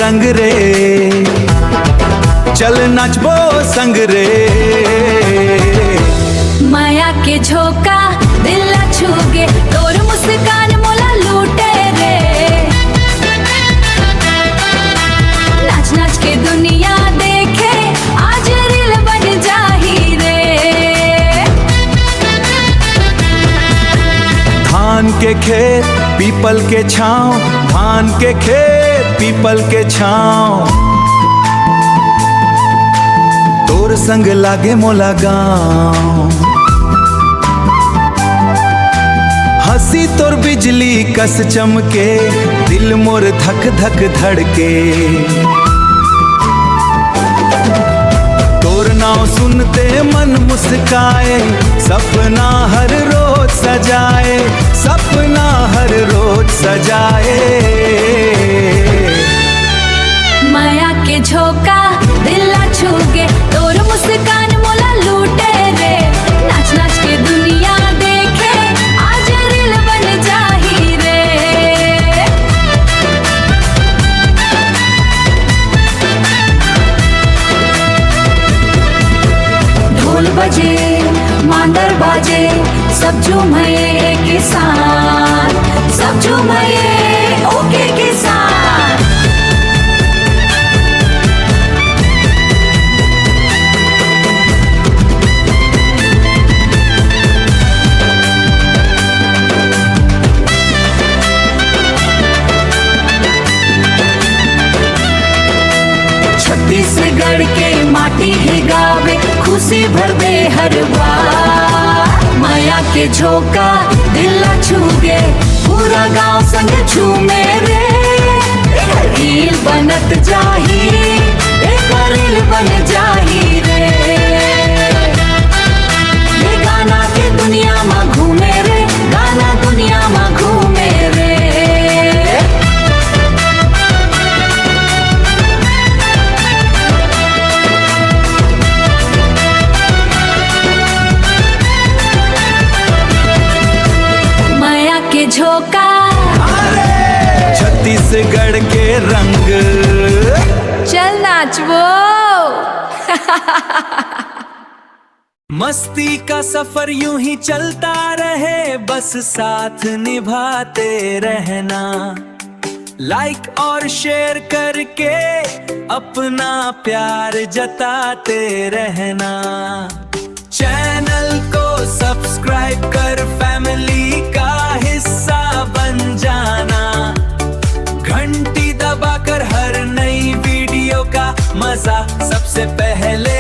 रंग रे, चल नाचबो संग रे। माया के झोंका दिल छूगे, तोर मुस्कान मोला लूटे रे। नाच नाच के दुनिया देखे, आज रील बन जाही रे। धान के खेत पीपल के छाँव, धान के खेत पीपल के छाँव, तोर संग लागे मोला गाँव। हंसी तोर बिजली कस चमके, दिल मोर धक धक धड़के। तोर नाम सुनते मन मुस्काए, सपना हर रोज सजाए, सपना हर रोज सजाए। माया के झोंका दिल छूगे, तोर मुस्कान मोला लूटे रे। नाच नाच के दुनिया देखे, आज रील बन जाही रे। ढोल बजे मांदर बाजे, सब झूमे के साथ, सब झूमे ओके के साथ। छत्तीसगढ़ के माटी ही गावे, खुशी भर दे हर बार। माया के झोंका दिल छूगे, पूरा गांव संग झूमे रे। रील बनत जाही, एक रील बन जाही रे। ये गाना के दुनिया में घूमे रे, गाना दुनिया में घूमे रे। झोंका छत्तीसगढ़ के रंग, चल नाचबो। मस्ती का सफर यूं ही चलता रहे, बस साथ निभाते रहना। लाइक और शेयर करके अपना प्यार जताते रहना। चैनल को सब्सक्राइब कर फैमिली का हिस्सा बन जाना। घंटी दबाकर हर नई वीडियो का मजा सबसे पहले